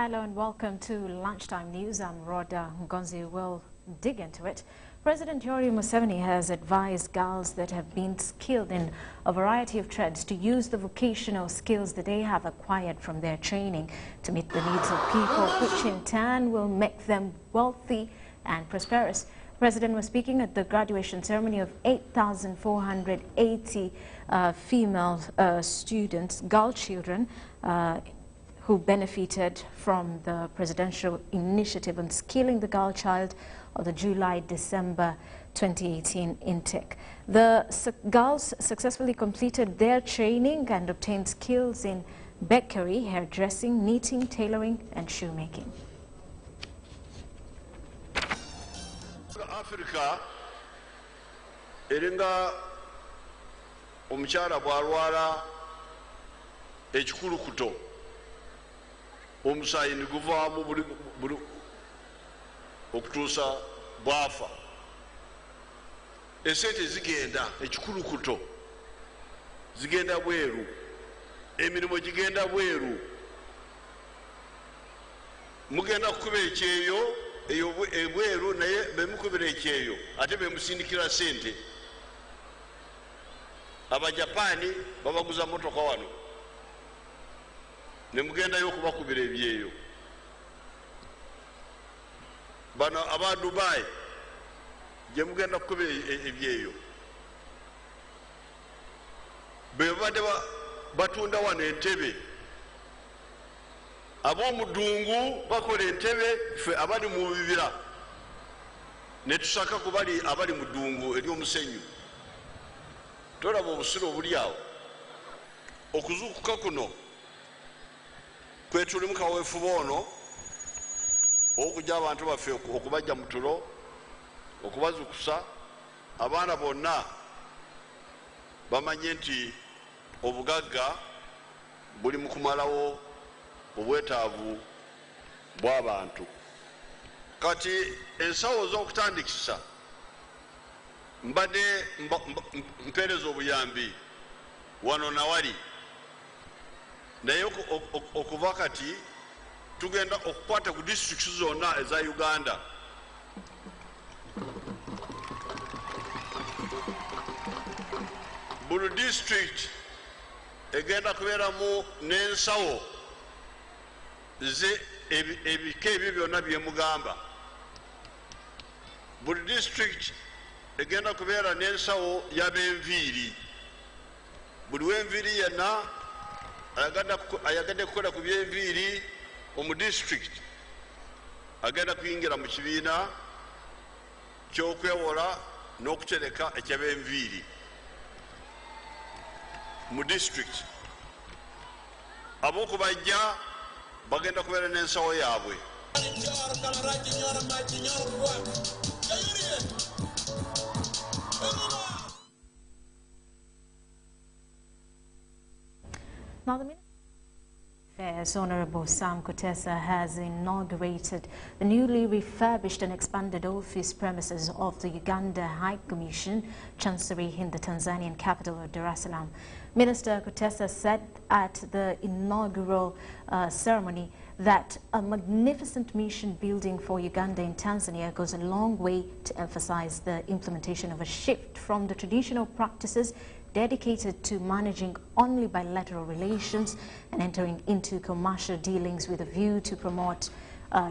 Hello and welcome to Lunchtime News. I'm Rhoda Ngonzi. We'll dig into it. President Yoweri Museveni has advised girls that have been skilled in a variety of trades to use the vocational skills that they have acquired from their training to meet the needs of people, which in turn will make them wealthy and prosperous. The President was speaking at the graduation ceremony of 8,480 female students, girl children, who benefited from the presidential initiative on skilling the girl child of the July-December 2018 intake. The girls successfully completed their training and obtained skills in bakery, hairdressing, knitting, tailoring, and shoemaking. Africa, eringa omukyala bw'alwala ekikulukuto omusaayi ne guvaamu buli okutuusa bwafa. Esente zigenda ekikulukuto zigenda bweru, emirimu gigenda bweru, mugenda kukuba ekyeyo eyo ebweru naye bemukubira ekyeyo ate bemusindikira sente. Abajapaani babaguza motoka wano ne mugendayo okubakubira ebyeyo. Bano aba Dubai gye mugenda kukuba ebyeyo be babadde batunda wano entebe. Ab'omudungu bakola entebe, ffe abali mu bibira ne tusaka ku abali mu ddungu ery'omusenyu. Tolaba obusiru obuli awo. Okuzuukuka kuno kwe tulimu kaweefuba ono okujja abantu baffe okubajja mu tulo, okubazukusa. Abaana bonna bamanye nti obugagga buli mu kumalawo obwetaavu bw'abantu. Kati ensawo z'okutandikisa mbadde mpeereza obuyambi wano nawali, naye okuva kati tugenda okukwata ku disitulikiti zonna eza Uganda. Buli disitulikiti egenda kubeeramu n'ensawo ebika ebyo byonna bye mugamba. Buli disitulikiti egenda kubeera n'ensawo y'ab'enviiri. Buli w'enviiri yenna ayagadde kukola ku by'enviiri omu disitulikiti agenda kuyingira mu kibiina ky'okwewola n'okutereka eky'ab'enviiri mu disitulikiti. Ab'okubajja bagenda kubeera n'ensawo yaabwe. Now, the Minister of Affairs, Honorable Sam Kutesa, has inaugurated the newly refurbished and expanded office premises of the Uganda High Commission, Chancery in the Tanzanian capital of Dar es Salaam. Minister Kutesa said at the inaugural ceremony that a magnificent mission building for Uganda in Tanzania goes a long way to emphasize the implementation of a shift from the traditional practices dedicated to managing only bilateral relations and entering into commercial dealings with a view to promote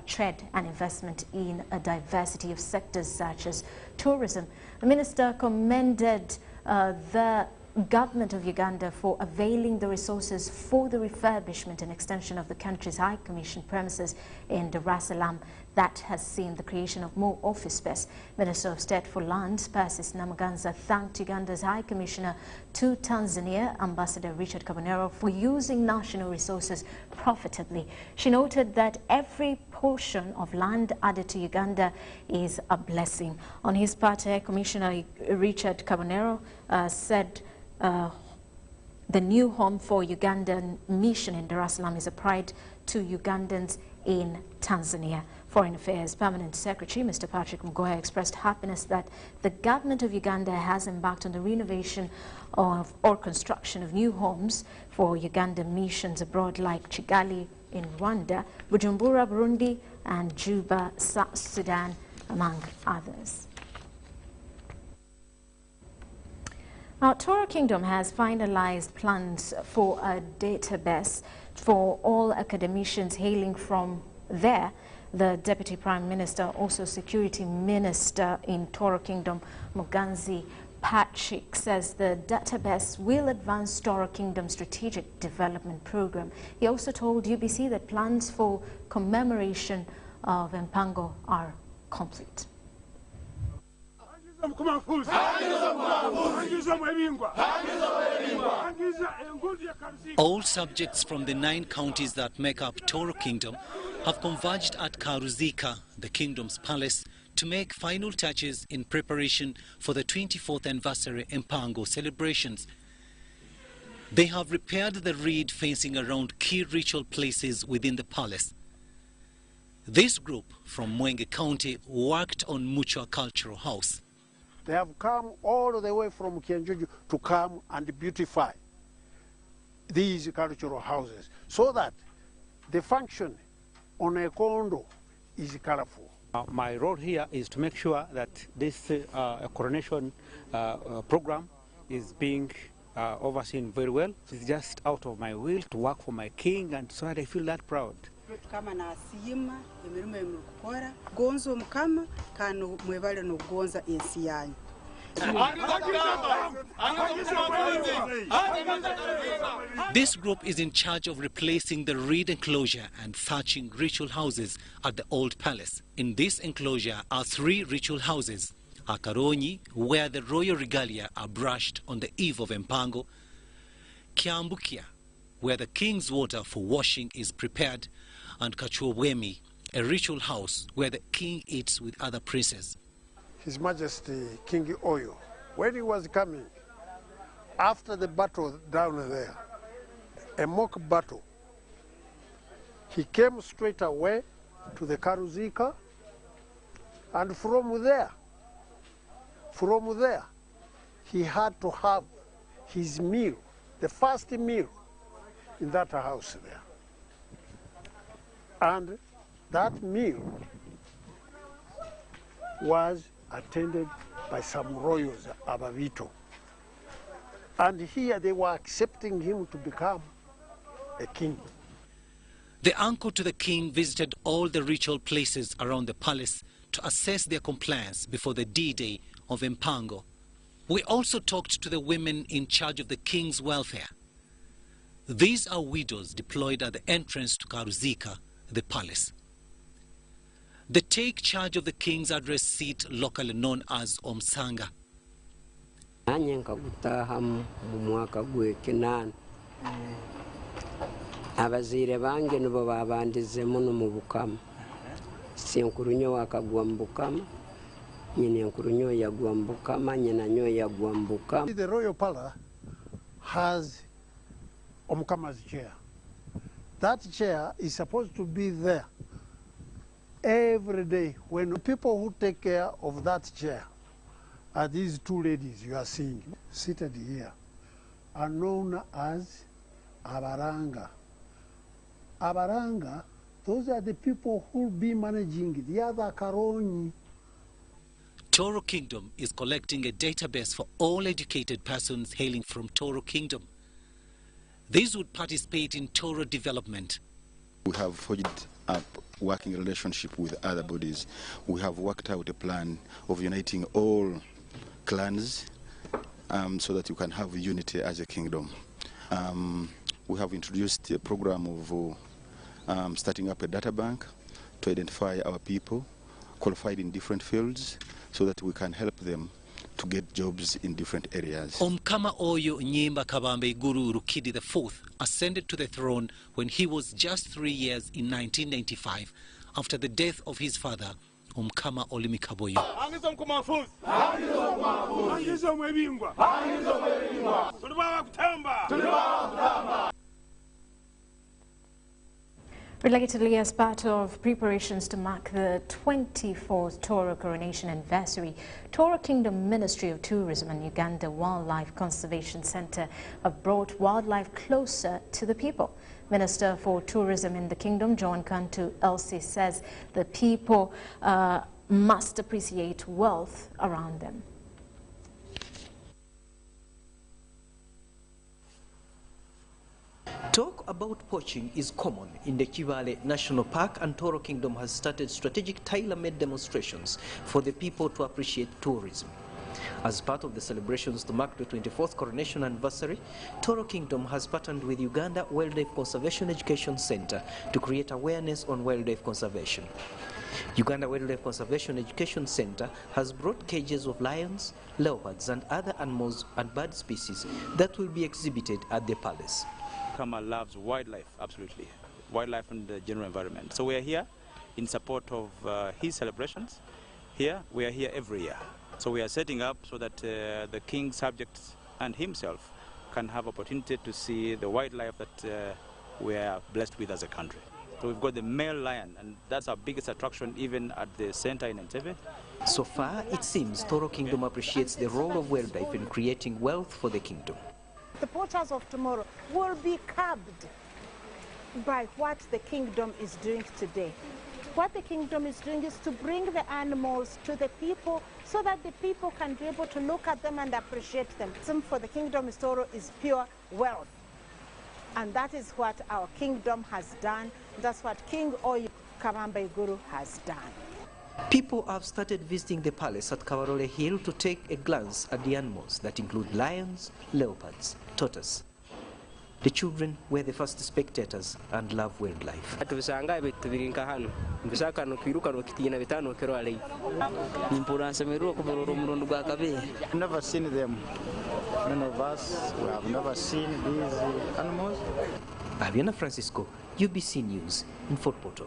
trade and investment in a diversity of sectors such as tourism. The minister commended the government of Uganda for availing the resources for the refurbishment and extension of the country's High Commission premises in Dar es Salaam that has seen the creation of more office space. Minister of State for Lands, Persis Namaganza, thanked Uganda's High Commissioner to Tanzania, Ambassador Richard Kabonero, for using national resources profitably. She noted that every portion of land added to Uganda is a blessing. On his part, High Commissioner Richard Kabonero said the new home for Ugandan mission in Dar es Salaam is a pride to Ugandans in Tanzania. Foreign Affairs Permanent Secretary Mr. Patrick Mugoya expressed happiness that the government of Uganda has embarked on the renovation of or construction of new homes for Ugandan missions abroad like Kigali, in Rwanda, Bujumbura, Burundi, and Juba, South Sudan, among others. Now, Toro Kingdom has finalized plans for a database for all academicians hailing from there. The Deputy Prime Minister, also Security Minister in Toro Kingdom, Muganzi Patrick, says the database will advance Toro Kingdom's strategic development program. He also told UBC that plans for commemoration of Mpango are complete. All subjects from the 9 counties that make up Toro Kingdom have converged at Karuzika, the kingdom's palace, to make final touches in preparation for the 24th anniversary Mpango celebrations. They have repaired the reed fencing around key ritual places within the palace. This group from Mwenge County worked on Muchwa Cultural House. They have come all the way from Kianjuju to come and beautify these cultural houses so that the function on a condo is colorful. My role here is to make sure that this coronation program is being overseen very well. It's just out of my will to work for my king, and so I feel that proud. Kama na asima emirimo emukora gonzo mukama kanu mwebale no gonza ensi yanyu. This group is in charge of replacing the reed enclosure and thatching ritual houses at the old palace. In this enclosure are 3 ritual houses: Akaronyi, where the royal regalia are brushed on the eve of Mpango; Kiambukia, where the king's water for washing is prepared; and Kachuwemi, a ritual house where the king eats with other princes. His Majesty King Oyo, when he was coming, after the battle down there, a mock battle, he came straight away to the Karuzika, and from there, he had to have his meal, the first meal in that house there. And that meal was attended by some royals, Abavito. And here they were accepting him to become a king. The uncle to the king visited all the ritual places around the palace to assess their compliance before the D-Day of Mpango. We also talked to the women in charge of the king's welfare. These are widows deployed at the entrance to Karuzika, the palace. They take charge of the king's address seat, locally known as Omsanga. Abazire bange nubo babandize muno mu bukama. Sinkurunyo wakagwa mbukama. Nyine nkurunyo yagwa mbukama, nyina nyo yagwa mbukama. The royal palace has Omkama's chair. That chair is supposed to be there every day. When people who take care of that chair are these 2 ladies you are seeing seated here, are known as Abaranga. Abaranga, those are the people who will be managing the other Karonyi. Toro Kingdom is collecting a database for all educated persons hailing from Toro Kingdom. These would participate in Toro development. We have forged up working relationship with other bodies. We have worked out a plan of uniting all clans so that you can have unity as a kingdom. We have introduced a program of starting up a data bank to identify our people qualified in different fields so that we can help them to get jobs in different areas. Omkama Oyo Nyimba Kabambe Guru Rukidi IV ascended to the throne when he was just 3 years in 1995 after the death of his father, Omkama Olimikaboyo. Relatedly, as part of preparations to mark the 24th Toro coronation anniversary, Toro Kingdom Ministry of Tourism and Uganda Wildlife Conservation Center have brought wildlife closer to the people. Minister for Tourism in the Kingdom, John Kantu Elsie, says the people must appreciate wealth around them. Talk about poaching is common in the Kivale National Park, and Toro Kingdom has started strategic tailor-made demonstrations for the people to appreciate tourism. As part of the celebrations to mark the 24th coronation anniversary, Toro Kingdom has partnered with Uganda Wildlife Conservation Education Center to create awareness on wildlife conservation. Uganda Wildlife Conservation Education Center has brought cages of lions, leopards and other animals and bird species that will be exhibited at the palace. Kama loves wildlife, absolutely. Wildlife and the general environment. So we are here in support of his celebrations. Here, we are here every year. So we are setting up so that the king's subjects and himself can have opportunity to see the wildlife that we are blessed with as a country. So we've got the male lion, and that's our biggest attraction even at the center in Entebbe. So far, it seems Toro Kingdom appreciates the role of wildlife in creating wealth for the kingdom. The poachers of tomorrow will be curbed by what the kingdom is doing today. What the kingdom is doing is to bring the animals to the people so that the people can be able to look at them and appreciate them. For the kingdom of Toro is pure wealth. And that is what our kingdom has done. That's what King Oyu Kamamba Iguru has done. People have started visiting the palace at Kawarole Hill to take a glance at the animals that include lions, leopards, tortoise. The children were the first spectators and love wildlife. I've never seen them. None of us have never seen these animals. Aviana Francisco, UBC News in Fort Portal.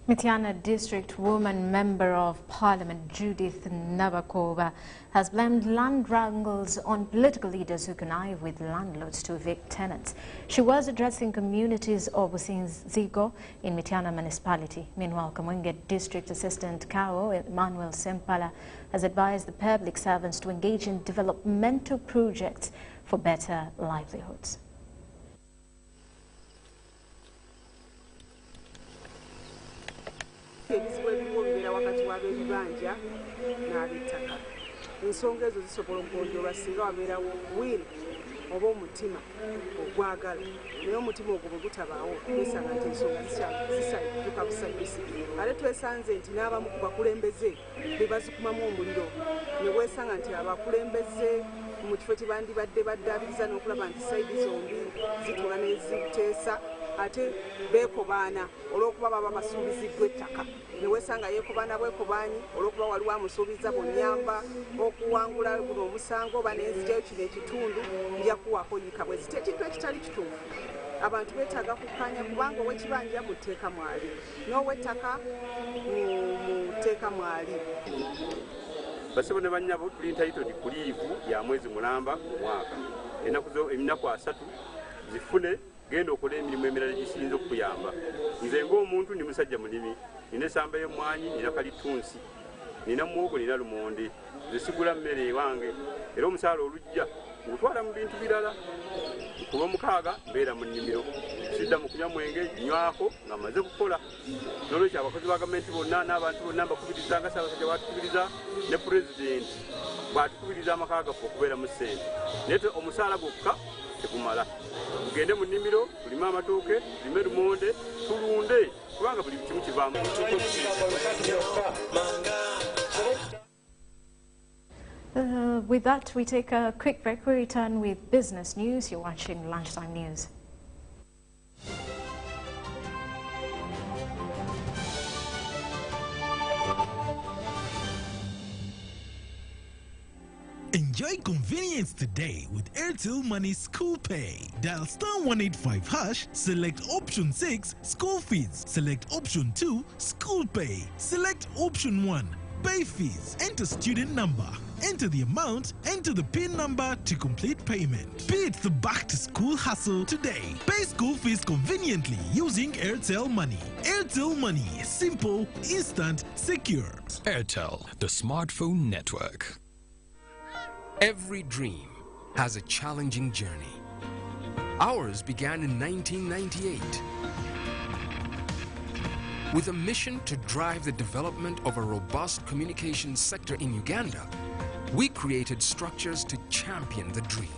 Mityana District Woman Member of Parliament Judith Nabakova has blamed land wrangles on political leaders who connive with landlords to evict tenants. She was addressing communities of Businzigo in Mityana Municipality. Meanwhile, Kamwenge District Assistant Kao Emmanuel Sempala has advised the public servants to engage in developmental projects for better livelihoods. Ebizibu ebimu bibeera wakati w'ab'ebibanja n'ab'ettaka. Ensonga ezo zisobola okugonjoolwa singa wabeerawo wiiri oba omutima ogwagala. Naye omutima ogwo bwe gutabaawo twesanga nti ensonga zisajjuka busajjusi. Ate twesanze nti n'abamu ku bakulembeze be bazikumamu omuliro. Ne weesanga nti abakulembeze mu kifo kye bandibadde baddaabiriza n'okulaba nti sayidi zombi zituula n'eziteesa ate beekobaana olw'okuba baba basuubiziddwa ettaka. Ne weesanga yeekobaana bwekobaanyi olw'okuba waliwo amusuubiza bw'onnyamba okuwangula guno omusango oba n'enzigyayo kino ekitundu nja kuwaako yiika bwe ziti ekintu ekitali kituufu. Abantu beetaaga kukkaanya kubanga ow'ekibanja mu tteeka mwali n'ow'ettaka mu tteeka mwali. Basebo ne bannyabo tuli entitled ku liivu ya mwezi mulamba mu mwaka. Ennaku 3 zifune genda okola emirimu emirala gisinza okuyamba. Nze ng'omuntu ndi musajja mulimi, nina essamba y'emmwanyi, nina kalitunsi, nina muwogo, nina lumonde, nze sigula mmere ewange, era omusaala olujja ngutwala mu bintu birala. Ku lw'omukaaga mbeera mu nnimiro, sidda mu kunywa mwenge, nywako nga mmaze kukola. N'olwekyo abakozi ba gavumenti bonna n'abantu bonna mbakubiriza nga Ssaabasajja bw'atukubiriza ne pulezidenti bw'atukubiriza amaka gaffe okubeera mu ssente. Naye omusaala gwokka tegumala. Tugende mu nnimiro, tulime amatooke, tulime lumonde, tulunde, kubanga buli kimu kivaamu. With that, we take a quick break. We return with business news. You're watching Lunchtime News. Enjoy convenience today with Airtel Money School Pay. Dial *185#, select option 6, school fees, select option 2, school pay, select option 1, Pay fees, enter student number, enter the amount, enter the PIN number to complete payment. Beat the back-to-school hustle today. Pay school fees conveniently using Airtel Money. Airtel Money, simple, instant, secure. Airtel, the smartphone network. Every dream has a challenging journey. Ours began in 1998 with a mission to drive the development of a robust communications sector in Uganda. We created structures to champion the dream.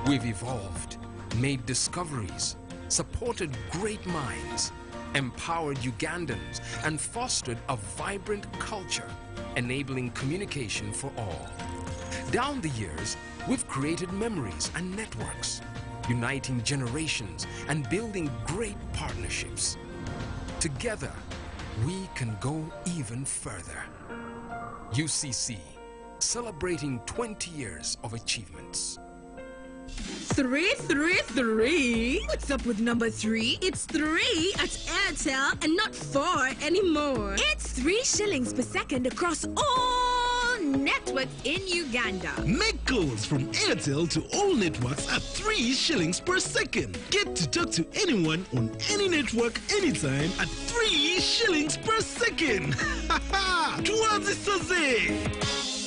We've evolved, made discoveries, supported great minds, empowered Ugandans, and fostered a vibrant culture, enabling communication for all. Down the years, we've created memories and networks, uniting generations and building great partnerships. Together, we can go even further. UCC, celebrating 20 years of achievements. 333. What's up with number 3? It's 3 at Airtel and not 4 anymore. It's 3 shillings per second across all networks in Uganda. Make calls from Airtel to all networks at 3 shillings per second. Get to talk to anyone on any network anytime at 3 shillings per second. Tuanzi Saze!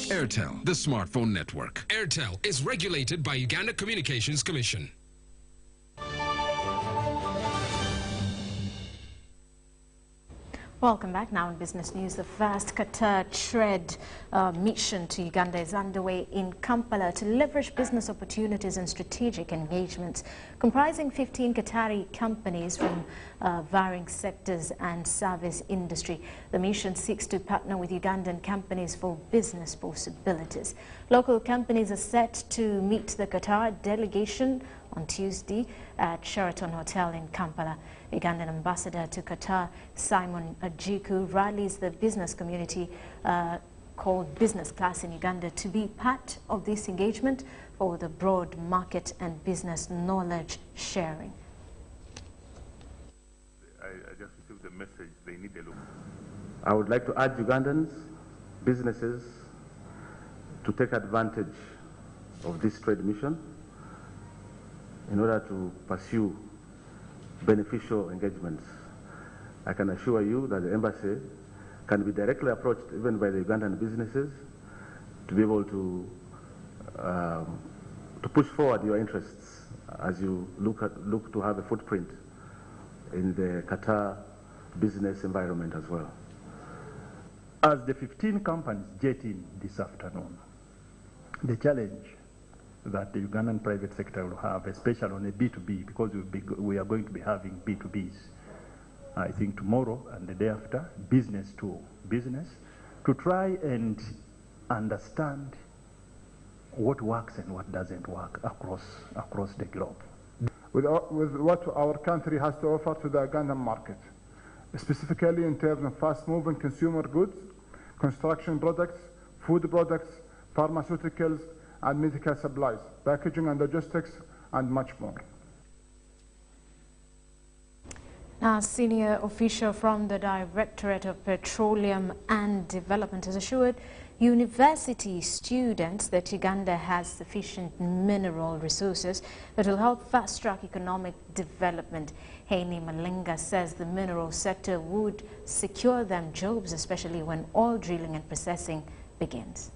Airtel, the smartphone network. Airtel is regulated by Uganda Communications Commission. Welcome back. Now in business news, the first Qatar trade mission to Uganda is underway in Kampala to leverage business opportunities and strategic engagements, comprising 15 Qatari companies from varying sectors and service industry. The mission seeks to partner with Ugandan companies for business possibilities. Local companies are set to meet the Qatar delegation on Tuesday at Sheraton Hotel in Kampala. Ugandan ambassador to Qatar, Simon Ajiku, rallies the business community called Business Class in Uganda to be part of this engagement for the broad market and business knowledge sharing. I just received the message, they need a look. I would like to urge Ugandans, businesses, to take advantage of this trade mission in order to pursue beneficial engagements. I can assure you that the embassy can be directly approached even by the Ugandan businesses to be able to push forward your interests as you look to have a footprint in the Qatar business environment as well. As the 15 companies jet in this afternoon, the challenge that the Ugandan private sector will have, especially on a B2B, because we are going to be having B2Bs, I think tomorrow and the day after, business to try and understand what works and what doesn't work across the globe. With what our country has to offer to the Ugandan market, specifically in terms of fast-moving consumer goods, construction products, food products, pharmaceuticals, and medical supplies, packaging and logistics, and much more. A senior official from the Directorate of Petroleum and Development has assured university students that Uganda has sufficient mineral resources that will help fast-track economic development. Heini Malenga says the mineral sector would secure them jobs, especially when oil drilling and processing begins.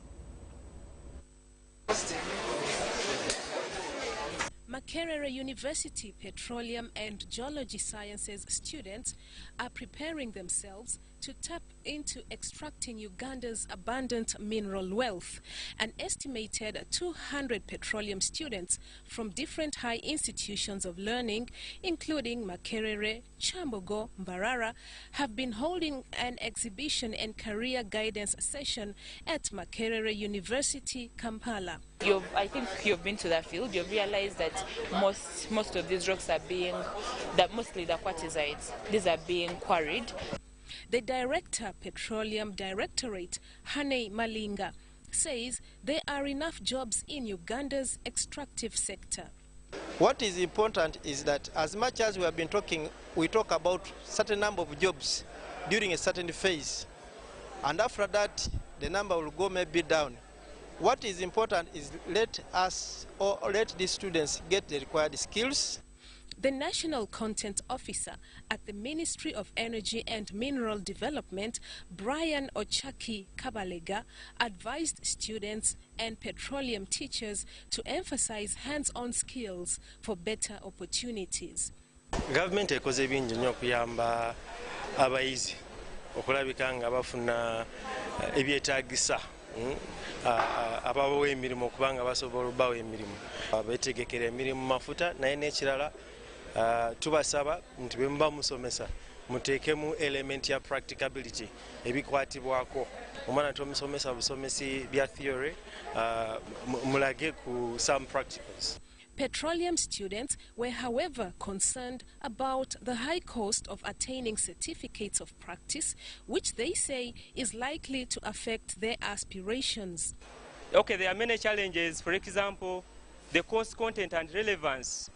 Makerere University Petroleum and Geology Sciences students are preparing themselves to tap into extracting Uganda's abundant mineral wealth. An estimated 200 petroleum students from different high institutions of learning, including Makerere, Chambogo, Mbarara, have been holding an exhibition and career guidance session at Makerere University, Kampala. I think you've been to that field. You've realized that most of these rocks are mostly the quartzites, these are being quarried. The Director, Petroleum Directorate, Heini Malenga, says there are enough jobs in Uganda's extractive sector. What is important is that as much as we have been talking, we talk about certain number of jobs during a certain phase. And after that, the number will go maybe down. What is important is let us or let these students get the required skills. The National Content Officer at the Ministry of Energy and Mineral Development, Brian Ochaki Kabalega, advised students and petroleum teachers to emphasize hands-on skills for better opportunities. Government ekoze bingi nnyo okuyamba abayizi okulabika nga bafuna ebyetaagisa ababawa emirimu okubanga basobola okubawa emirimu betegekera emirimu mafuta naye n'ekirala tubasaba nti bwe muba musomesa muteekemu element ya practicability ebikwatibwako omwana tomusomesa busomesi bya theory mulage ku some practicals. Petroleum students were, however, concerned about the high cost of attaining certificates of practice, which they say is likely to affect their aspirations. Okay, there are many challenges. For example, the course content and relevance.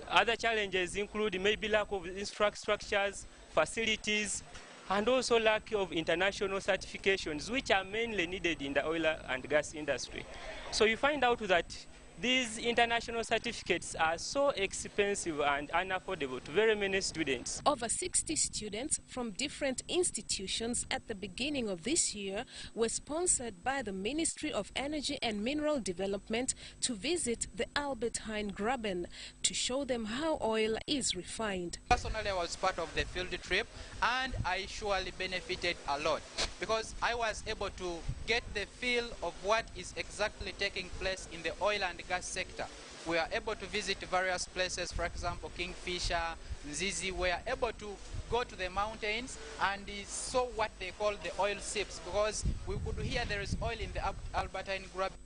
Other challenges include maybe lack of infrastructures, facilities, and also lack of international certifications, which are mainly needed in the oil and gas industry. So you find out that these international certificates are so expensive and unaffordable to very many students. Over 60 students from different institutions at the beginning of this year were sponsored by the Ministry of Energy and Mineral Development to visit the Albert Heijn Graben to show them how oil is refined. Personally, I was part of the field trip and I surely benefited a lot because I was able to get the feel of what is exactly taking place in the oil and gas sector. We are able to visit various places, for example, Kingfisher, Nzizi. We are able to go to the mountains and saw what they call the oil seeps because we could hear there is oil in the Albert Heijn Graben.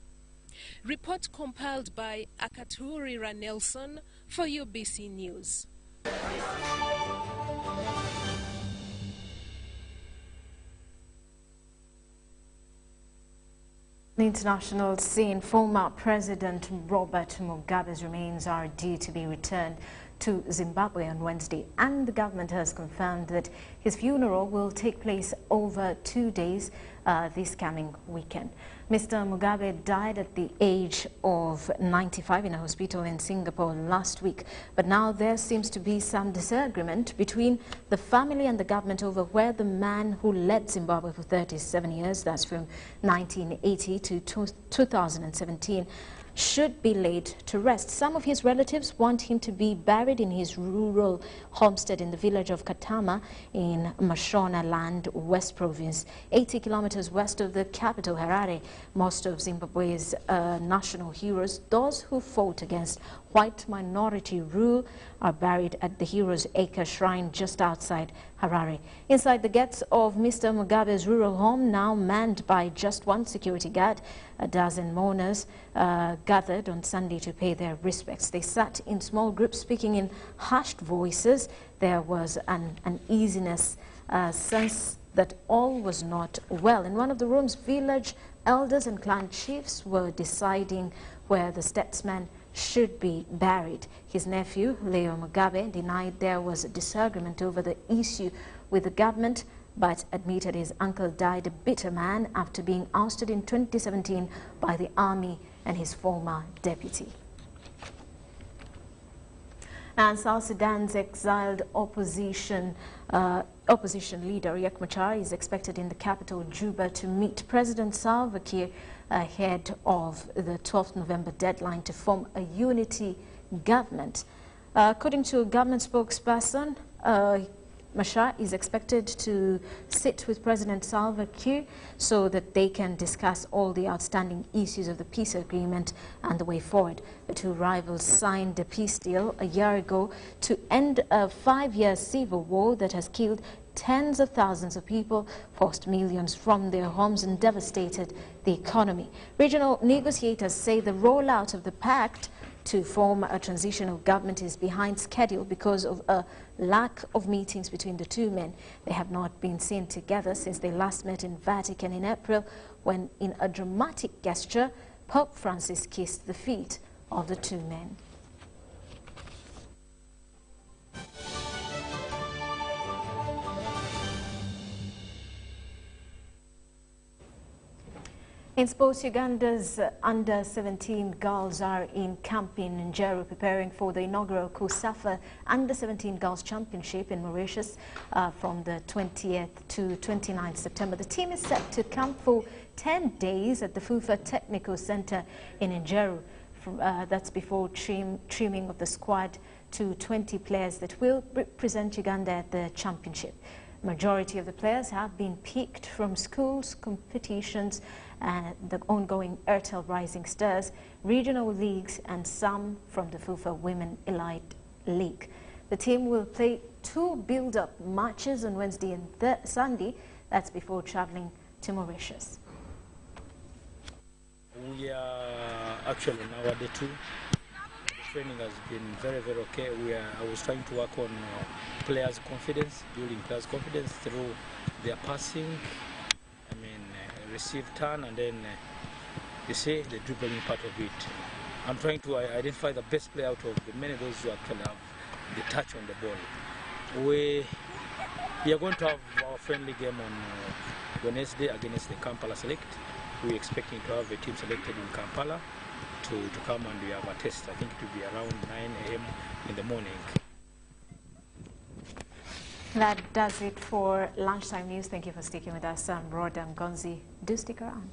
Report compiled by Akaturira Nelson for UBC News. The international scene, former President Robert Mugabe's remains are due to be returned to Zimbabwe on Wednesday, and the government has confirmed that his funeral will take place over 2 days this coming weekend. Mr. Mugabe died at the age of 95 in a hospital in Singapore last week, but now there seems to be some disagreement between the family and the government over where the man who led Zimbabwe for 37 years, that's from 1980 to 2017, should be laid to rest. Some of his relatives want him to be buried in his rural homestead in the village of Katama in Mashona Land, West Province, 80 kilometers west of the capital, Harare. Most of Zimbabwe's national heroes, those who fought against white minority rule, are buried at the Heroes Acre Shrine just outside Harare. Inside the gates of Mr. Mugabe's rural home, now manned by just one security guard, a dozen mourners gathered on Sunday to pay their respects. They sat in small groups speaking in hushed voices. There was an uneasiness, sense that all was not well. In one of the rooms, village elders and clan chiefs were deciding where the statesman should be buried. His nephew, Leo Mugabe, denied there was a disagreement over the issue with the government, but admitted his uncle died a bitter man after being ousted in 2017 by the army and his former deputy. And South Sudan's exiled opposition leader Riek Machar is expected in the capital Juba to meet President Salva Kiir ahead of the 12th November deadline to form a unity government. According to a government spokesperson, Machar is expected to sit with President Salva Kiir so that they can discuss all the outstanding issues of the peace agreement and the way forward. The two rivals signed a peace deal a year ago to end a 5-year civil war that has killed tens of thousands of people, forced millions from their homes and devastated the economy. Regional negotiators say the rollout of the pact to form a transitional government is behind schedule because of a lack of meetings between the two men. They have not been seen together since they last met in Vatican in April, when in a dramatic gesture, Pope Francis kissed the feet of the two men. In sports, Uganda's under-17 girls are in camp in Njeru preparing for the inaugural COSAFA Under-17 Girls Championship in Mauritius from the 20th to 29th September. The team is set to camp for 10 days at the FUFA Technical Center in Njeru. That's before trimming of the squad to 20 players that will represent Uganda at the championship. Majority of the players have been picked from schools, competitions, and the ongoing Airtel Rising Stars, regional leagues, and some from the FUFA Women Elite League. The team will play 2 build-up matches on Wednesday and Sunday. That's before traveling to Mauritius. We are actually now at day 2. The training has been very, very okay. I was trying to work on players' confidence, building players' confidence through their passing, receive turn, and then you see the dribbling part of it. I'm trying to identify the best player out of the many of those who actually have the touch on the ball. We are going to have our friendly game on Wednesday against the Kampala Select. We're expecting to have a team selected in Kampala to come and we have a test. I think it will be around 9 a.m. in the morning. That does it for lunchtime news. Thank you for sticking with us. I'm Rhoda Mgonzi. Do stick around.